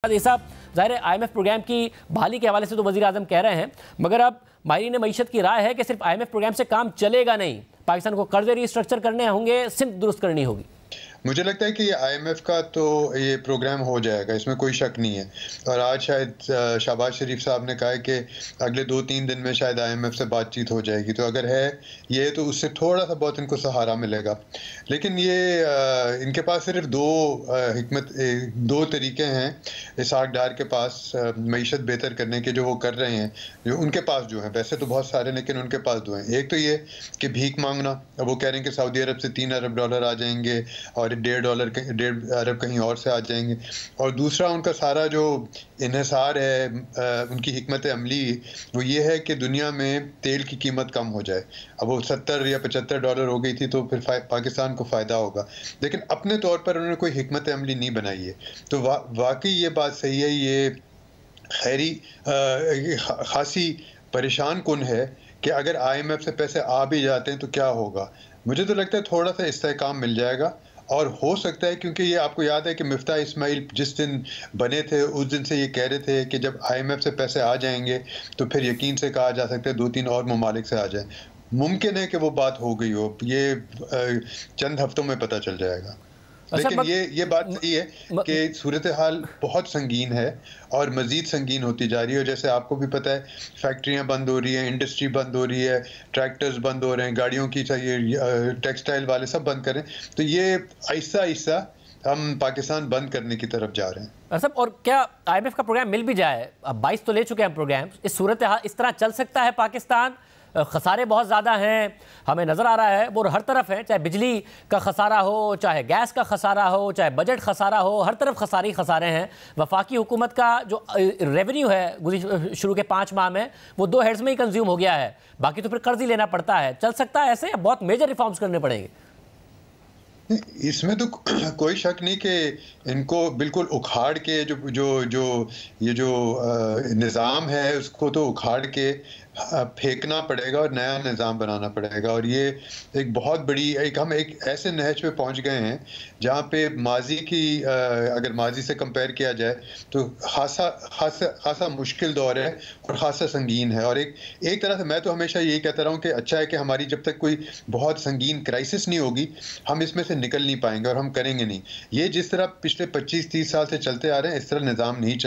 साहब, ज़ाहिर है IMF प्रोग्राम की बहाली के हवाले से तो वज़ीर आज़म कह रहे हैं, मगर अब माहिरीन मईशत की राय है कि सिर्फ IMF प्रोग्राम से काम चलेगा नहीं, पाकिस्तान को कर्ज रीस्ट्रक्चर करने होंगे, सिमत दुरुस्त करनी होगी। मुझे लगता है कि ये IMF का तो ये प्रोग्राम हो जाएगा, इसमें कोई शक नहीं है। और आज शायद शहबाज शरीफ साहब ने कहा है कि अगले 2-3 दिन में शायद IMF से बातचीत हो जाएगी। तो अगर है ये तो उससे थोड़ा-सा बहुत इनको सहारा मिलेगा। लेकिन ये इनके पास सिर्फ 2 तरीके हैं इसहाक डार के पास मईशत बेहतर करने के, जो वो कर रहे हैं, जो उनके पास जो है। वैसे तो बहुत सारे, लेकिन उनके पास 2 हैं। एक तो ये कि भीख माँगना। अब वो कह रहे हैं कि सऊदी अरब से $3 अरब आ जाएँगे और $1.5 अरब कहीं और से आ जाएंगे। और दूसरा उनका सारा जो इन्हिसार है, उनकी हिकमत अमली, वो ये है कि दुनिया में तेल की कीमत कम हो जाए। अब वो $70 या $75 हो गई थी तो फिर पाकिस्तान को फ़ायदा होगा, लेकिन अपने तौर पर उन्होंने कोई हिकमत अमली नहीं बनाई है। तो वाकई ये बात सही है, ये खैरी खासी परेशान कुन है कि अगर IMF से पैसे आ भी जाते हैं तो क्या होगा। मुझे तो लगता है थोड़ा-सा इस्तेहकाम मिल जाएगा। और हो सकता है, क्योंकि ये आपको याद है कि मिफ्ताह इस्माइल जिस दिन बने थे उस दिन से ये कह रहे थे कि जब IMF से पैसे आ जाएंगे तो फिर यकीन से कहा जा सकता है 2-3 और ममालिक से आ जाए। मुमकिन है कि वो बात हो गई हो, ये चंद हफ्तों में पता चल जाएगा। लेकिन ये बात सही है कि सूरत हाल बहुत संगीन है और मज़ीद संगीन होती जा रही है। जैसे आपको भी पता है, फैक्ट्रियाँ बंद हो रही हैं, इंडस्ट्री बंद हो रही है, ट्रैक्टर्स बंद हो रहे हैं, गाड़ियों की चाहिए, टेक्सटाइल वाले सब बंद कर रहे हैं। तो ये आहिस्ता-आहिस्ता हम पाकिस्तान बंद करने की तरफ जा रहे हैं। सब, और क्या IMF का प्रोग्राम मिल भी जाए, अब 22 तो ले चुके हैं प्रोग्राम, इस सूरत हाल इस तरह चल सकता है पाकिस्तान? खसारे बहुत ज़्यादा हैं, हमें नज़र आ रहा है, वो हर तरफ है, चाहे बिजली का खसारा हो, चाहे गैस का खसारा हो, चाहे बजट खसारा हो, हर तरफ खसारे खसारे हैं। वफाकी हुकूमत का जो रेवेन्यू है शुरू के 5 माह में, वो 2 हेड्स में ही कंज्यूम हो गया है, बाकी तो फिर कर्ज ही लेना पड़ता है। चल सकता है ऐसे, या बहुत मेजर रिफॉर्म्स करने पड़ेंगे? इसमें तो कोई शक नहीं कि इनको बिल्कुल उखाड़ के जो निज़ाम है उसको तो उखाड़ के फेंकना पड़ेगा और नया निज़ाम बनाना पड़ेगा। और ये एक बहुत बड़ी हम एक ऐसे नहज पे पहुंच गए हैं जहां पे माजी की अगर माजी से कंपेयर किया जाए तो खासा मुश्किल दौर है और खासा संगीन है। और एक तरह से मैं तो हमेशा यही कहता रहा हूं कि अच्छा है कि हमारी जब तक कोई बहुत संगीन क्राइसिस नहीं होगी, हम इसमें से निकल नहीं पाएंगे और हम करेंगे नहीं। ये जिस तरह पिछले 25-30 साल से चलते आ रहे हैं, इस तरह निज़ाम नहीं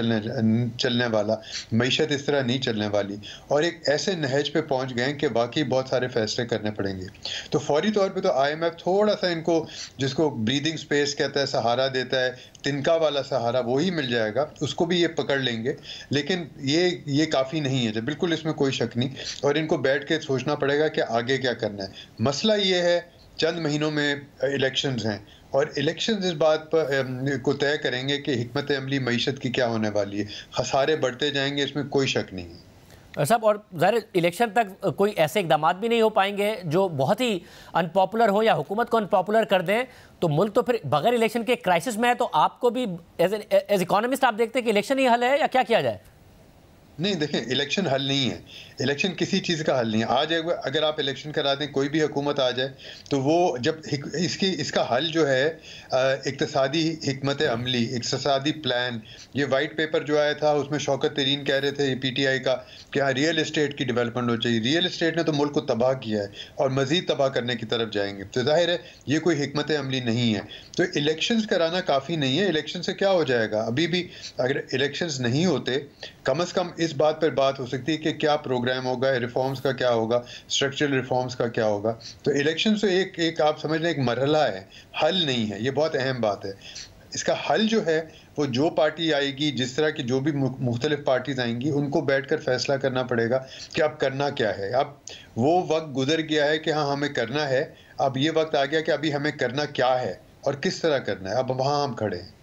चलने वाला, मईशत इस तरह नहीं चलने वाली। और एक ऐसे नहज पे पहुंच गए कि वाकई बहुत सारे फैसले करने पड़ेंगे। तो फौरी तौर पे तो IMF थोड़ा सा इनको, जिसको ब्रीदिंग स्पेस कहता है, सहारा देता है, तिनका वाला सहारा, वो ही मिल जाएगा, उसको भी ये पकड़ लेंगे। लेकिन ये काफ़ी नहीं है, बिल्कुल इसमें कोई शक नहीं। और इनको बैठ के सोचना पड़ेगा कि आगे क्या करना है। मसला ये है, चंद महीनों में इलेक्शंस हैं और इलेक्शंस इस बात पर को तय करेंगे कि हिकमत अमली मईशत की क्या होने वाली है। खसारे बढ़ते जाएंगे, इसमें कोई शक नहीं है साहब। और ज़ाहिर इलेक्शन तक कोई ऐसे इकदाम भी नहीं हो पाएंगे जो बहुत ही अनपॉपुलर हो या हुकूमत को अनपॉपुलर कर दें, तो मुल्क तो फिर बगैर इलेक्शन के क्राइसिस में है। तो आपको भी एज इकोनॉमिस्ट आप देखते हैं कि इलेक्शन ही हल है, या क्या किया जाए? नहीं, देखें, इलेक्शन हल नहीं है। इलेक्शन किसी चीज़ का हल नहीं है। आज अगर आप इलेक्शन करा दें, कोई भी हुकूमत आ जाए, तो वो जब इसका हल जो है इक्तिसादी हिकमत अमली, इक्तिसादी प्लान। ये वाइट पेपर जो आया था उसमें शौकत तरीन कह रहे थे, ये PTI का, कि हाँ रियल इस्टेट की डेवलपमेंट हो चाहिए। रियल इस्टेट ने तो मुल्क को तबाह किया है और मज़ीद तबाह करने की तरफ जाएंगे। तो जाहिर है ये कोई हिकमत अमली नहीं है। तो इलेक्शंस कराना काफ़ी नहीं है। इलेक्शन से क्या हो जाएगा? अभी भी अगर इलेक्शंस नहीं होते, कम से कम इस बात पर बात हो सकती है कि क्या प्रोग्राम होगा, रिफॉर्म्स का क्या होगा, स्ट्रक्चरल रिफॉर्म्स का क्या होगा। तो इलेक्शन से एक आप समझ लें, एक मरहला है, हल नहीं है। ये बहुत अहम बात है। इसका हल जो है वो जो पार्टी आएगी, जिस तरह की जो भी मुख्तलिफ पार्टीज आएंगी, उनको बैठकर फैसला करना पड़ेगा कि अब करना क्या है। अब वो वक्त गुजर गया है कि हाँ हमें करना है, अब ये वक्त आ गया कि अभी हमें करना क्या है और किस तरह करना है। अब वहाँ हम खड़े हैं।